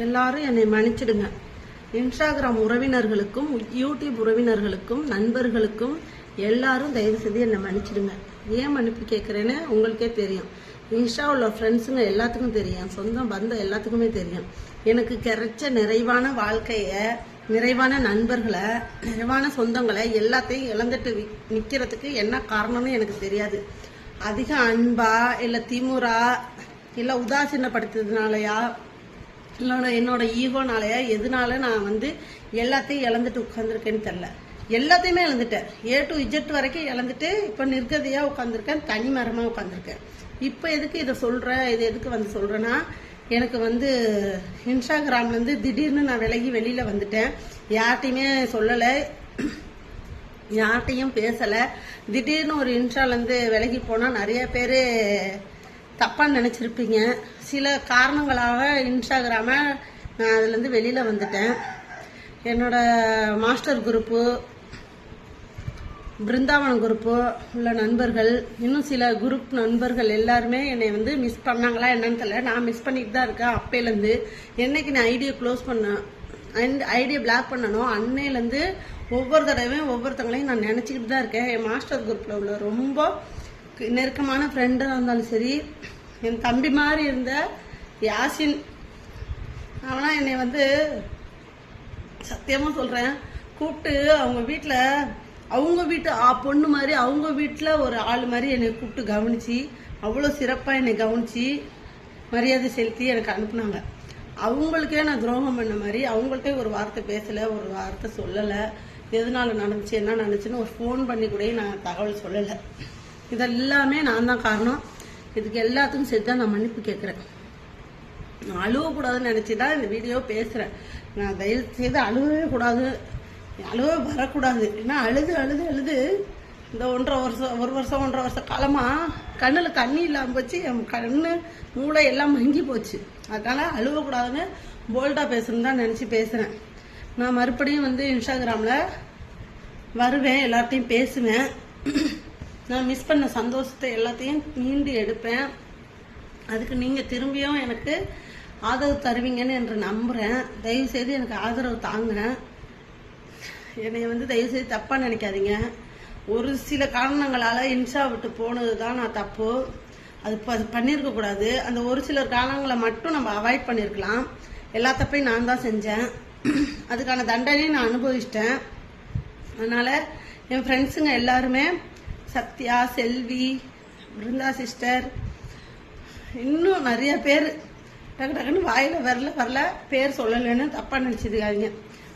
எல்லாரும் என்னை மன்னிச்சிடுங்க. இன்ஸ்டாகிராம் உறவினர்களுக்கும் யூடியூப் உறவினர்களுக்கும் நண்பர்களுக்கும் எல்லாரும் தயவு செய்து என்னை மன்னிச்சிடுங்க. ஏன் மன்னிப்பு கேட்குறேன்னு உங்களுக்கே தெரியும். இன்ஸ்டா உள்ள ஃப்ரெண்ட்ஸுங்க எல்லாத்துக்கும் தெரியும், சொந்தம் பந்தம் எல்லாத்துக்குமே தெரியும். எனக்கு கிடைச்ச நிறைவான வாழ்க்கையை, நிறைவான நண்பர்களை, நிறைவான சொந்தங்களை எல்லாத்தையும் இழந்துட்டு நிற்கிறதுக்கு என்ன காரணம்னு எனக்கு தெரியாது. அதிக அன்பா இல்லை திமுறா இல்லை உதாசீனப்படுத்துறதுனாலயா இல்லை என்னோட ஈகோனாலயா எதனால நான் எல்லாத்தையும் இழந்துட்டு உட்காந்துருக்கேன்னு தெரில. எல்லாத்தையுமே இழந்துட்டேன். A to Z வரைக்கும் இழந்துட்டு இப்போ நிர்கதியா உட்காந்துருக்கேன், தனி மரமாக உட்காந்துருக்கேன். இப்போ எதுக்கு இதை சொல்கிறேன், இது எதுக்கு சொல்கிறேன்னா, எனக்கு இன்ஸ்டாகிராம்லேருந்து திடீர்னு நான் விலகி வெளியில் வந்துட்டேன். யார்ட்டையுமே சொல்லலை, யார்ட்டையும் பேசலை. திடீர்னு ஒரு இன்ஸ்டாலேருந்து விலகி போனால் நிறைய பேர் தப்பாக நினச்சிருப்பீங்க. சில காரணங்களாக இன்ஸ்டாகிராமை நான் அதுலேருந்து வெளியில் வந்துட்டேன். என்னோட மாஸ்டர் குரூப்பு, பிருந்தாவனம் குரூப்பு உள்ள நண்பர்கள், இன்னும் சில குரூப் நண்பர்கள் எல்லாருமே என்னை மிஸ் பண்ணாங்களா என்னன்னு தெரியல. நான் மிஸ் பண்ணிட்டு தான் இருக்கேன். அப்பையிலேருந்து என்னைக்கு நான் ஐடியை க்ளோஸ் பண்ணேன், ஐடியை பிளாக் பண்ணணும், அன்னையிலேருந்து ஒவ்வொரு தடவையும் ஒவ்வொருத்தங்களையும் நான் நினச்சிக்கிட்டு தான் இருக்கேன். என் மாஸ்டர் குரூப்பில் உள்ள ரொம்ப நெருக்கமான ஃப்ரெண்டாக இருந்தாலும் சரி, என் தம்பி மாதிரி இருந்த யாசின், அவனா என்னை சத்தியமாக சொல்கிறேன், கூப்பிட்டு அவங்க வீட்டு பொண்ணு மாதிரி, அவங்க வீட்டில் ஒரு ஆள் மாதிரி என்னை கூப்பிட்டு கவனித்து, அவ்வளோ சிறப்பாக என்னை கவனித்து மரியாதை செலுத்தி எனக்கு அனுப்புனாங்க. அவங்களுக்கே நான் துரோகம் பண்ண மாதிரி, அவங்கள்ட்டே ஒரு வார்த்தை பேசலை, ஒரு வார்த்தை சொல்லலை. எதனால நடந்துச்சு, என்ன நடந்துச்சுன்னு ஒரு ஃபோன் பண்ணி கூட நான் தகவல் சொல்லலை. இதெல்லாமே நான் தான் காரணம். இதுக்கு எல்லாத்துக்கும் சேர்த்து தான் நான் மன்னிப்பு கேட்குறேன். நான் அழுவக்கூடாதுன்னு நினச்சி தான் இந்த வீடியோ பேசுகிறேன். நான் தயவு செய்து அழுவவே கூடாது, அழுவே வரக்கூடாது. ஏன்னா அழுது இந்த ஒரு வருஷம் காலமாக கண்ணில் தண்ணி இல்லாமல் போச்சு, என் கண்ணு மூளை எல்லாம் மங்கி போச்சு. அதனால் அழுவக்கூடாதுன்னு போல்டாக பேசணுன்னு தான் நினச்சி பேசுகிறேன். நான் மறுபடியும் இன்ஸ்டாகிராமில் வருவேன், எல்லார்ட்டையும் பேசுவேன். நான் மிஸ் பண்ண சந்தோஷத்தை எல்லாத்தையும் மீண்டு எடுப்பேன். அதுக்கு நீங்கள் திரும்பியும் எனக்கு ஆதரவு தருவீங்கன்னு என்று நம்புகிறேன். தயவுசெய்து எனக்கு ஆதரவு தாங்க. என்னை தயவுசெய்து தப்பாக நினைக்காதீங்க. ஒரு சில காரணங்களால் இன்ஸ்டா விட்டு போனது தான் நான் தப்பு. அது பண்ணியிருக்கக்கூடாது. அந்த ஒரு சிலர் காரணங்களை மட்டும் நம்ம அவாய்ட் பண்ணியிருக்கலாம். எல்லா தப்பையும் நான் தான் செஞ்சேன். அதுக்கான தண்டனையும் நான் அனுபவிச்சிட்டேன். அதனால் என் ஃப்ரெண்ட்ஸுங்க எல்லாருமே, சத்யா, செல்வி, பிருந்தா சிஸ்டர், இன்னும் நிறைய பேர் டக்குன்னு வாயில் வரல பேர் சொல்லலைன்னு தப்பாக நினச்சிருக்காங்க.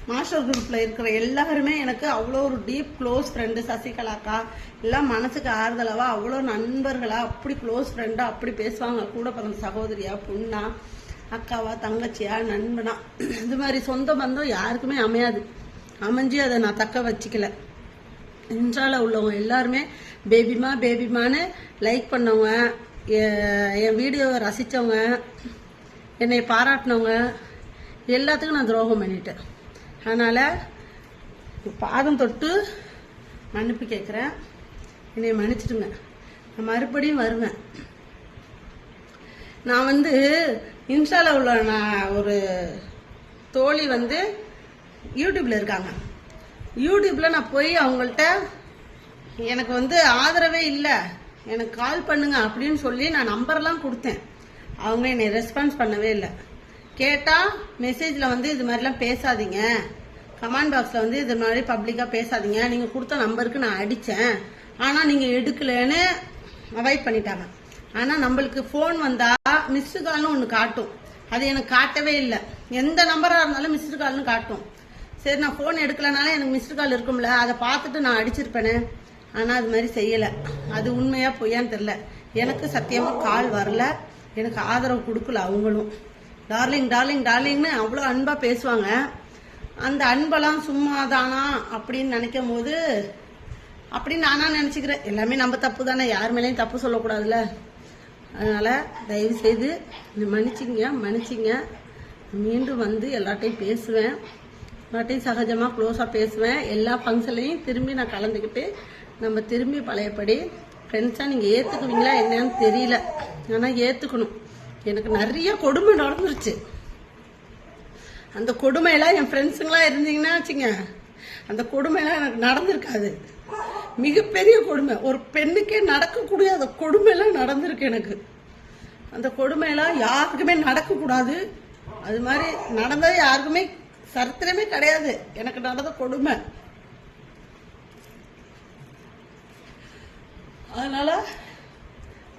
மாஸ்டர் குரூப்பில் இருக்கிற எல்லாருமே எனக்கு அவ்வளோ ஒரு டீப் க்ளோஸ் ஃப்ரெண்டு. சசிகலாக்கா எல்லாம் மனசுக்கு ஆறுதலாவா, அவ்வளோ நண்பர்களா, அப்படி க்ளோஸ் ஃப்ரெண்டாக அப்படி பேசுவாங்க. கூட பிறந்த சகோதரியா, பொண்ணா, அக்காவா, தங்கச்சியா, நண்பனா, இது மாதிரி சொந்த பந்தம் யாருக்குமே அமைஞ்சு அதை நான் தக்க வச்சுக்கல. இன்ஸ்டால உள்ளவங்க எல்லாருமே பேபிமான்னு லைக் பண்ணவங்க, என் வீடியோவை ரசித்தவங்க, என்னை பாராட்டினவங்க எல்லாத்துக்கும் நான் துரோகம் பண்ணிட்டேன். அதனால் பாதம் தொட்டு மன்னிப்பு கேட்குறேன். என்னை மன்னிச்சிடுங்க. நான் மறுபடியும் வருவேன். நான் இன்ஸ்டால உள்ள ஒரு தோழி யூடியூப்ல இருக்காங்க. யூடியூப்ல நான் போய் அவங்கள்ட்ட எனக்கு ஆதரவே இல்லை, எனக்கு கால் பண்ணுங்க அப்படின்னு சொல்லி நான் நம்பர்லாம் கொடுத்தேன். அவங்க என்னை ரெஸ்பான்ஸ் பண்ணவே இல்லை. கேட்டால் மெசேஜில் இது மாதிரிலாம் பேசாதீங்க, கமெண்ட் பாக்ஸில் இது மாதிரி பப்ளிக்காக பேசாதீங்க, நீங்கள் கொடுத்த நம்பருக்கு நான் அடித்தேன், ஆனால் நீங்கள் எடுக்கலன்னு அவாய்ட் பண்ணிட்டாங்க. ஆனால் நம்மளுக்கு ஃபோன் வந்தால் மிஸ்டு கால்னு ஒன்று காட்டும். அது எனக்கு காட்டவே இல்லை. எந்த நம்பராக இருந்தாலும் மிஸ்டு கால்னு காட்டும். சரி, நான் ஃபோன் எடுக்கலனால எனக்கு மிஸ்டு கால் இருக்கும்ல, அதை பார்த்துட்டு நான் அடிச்சிருப்பேனே. ஆனால் அது மாதிரி செய்யலை. அது உண்மையா பொய்யான்னு தெரில. எனக்கு சத்தியமாக கால் வரல, எனக்கு ஆதரவு கொடுக்கல. அவங்களும் டார்லிங்னு அவ்வளோ அன்பாக பேசுவாங்க. அந்த அன்பெல்லாம் சும்மா தானா அப்படின்னு நினைக்கும் போது அப்படின்னு நானா நினச்சிக்கிறேன். எல்லாமே நம்ம தப்பு தானே, யார் மேலேயும் தப்பு சொல்லக்கூடாதுல்ல. அதனால் தயவு செய்து மன்னிச்சிங்க. மீண்டும் எல்லார்ட்டையும் பேசுவேன், எல்லார்ட்டையும் சகஜமாக க்ளோஸாக பேசுவேன். எல்லா ஃபங்க்ஷன்லையும் திரும்பி நான் கலந்துக்கிட்டு நம்ம திரும்பி பழையபடி ஃப்ரெண்ட்ஸாக நீங்கள் ஏற்றுக்குவீங்களா என்னன்னு தெரியல. ஆனால் ஏற்றுக்கணும். எனக்கு நிறைய கொடுமை நடந்துருச்சு. அந்த கொடுமையெல்லாம் என் ஃப்ரெண்ட்ஸுங்களாம் இருந்தீங்கன்னா வச்சுங்க, அந்த கொடுமையெல்லாம் எனக்கு நடந்திருக்காது. மிகப்பெரிய கொடுமை, ஒரு பெண்ணுக்கே நடக்கக்கூடிய அந்த கொடுமையெல்லாம் நடந்திருக்கு எனக்கு. அந்த கொடுமையெல்லாம் யாருக்குமே நடக்கக்கூடாது. அது மாதிரி நடந்தது யாருக்குமே சரித்திரமே கிடையாது. எனக்கு நடந்த கொடுமை. அதனால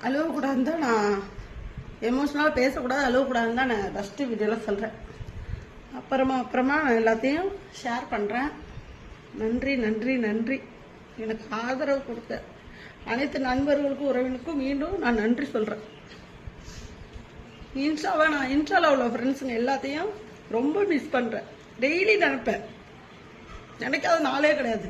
அழுவக்கூடாதுன்னு தான் நான் எமோஷனலாக பேசக்கூடாது, அழுவக்கூடாதுன்னு தான் நான் ஃபஸ்ட்டு வீடியோவில் சொல்கிறேன். அப்புறமா நான் எல்லாத்தையும் ஷேர் பண்ணுறேன். நன்றி நன்றி நன்றி. எனக்கு ஆதரவு கொடுத்த அனைத்து நண்பர்களுக்கும் உறவினருக்கும் மீண்டும் நான் நன்றி சொல்கிறேன். இன்ஸ்டாவில் உள்ள ஃப்ரெண்ட்ஸுங்க எல்லாத்தையும் ரொம்ப மிஸ் பண்ணுறேன். டெய்லி நினைப்பேன், நினைக்காத நாளே கிடையாது.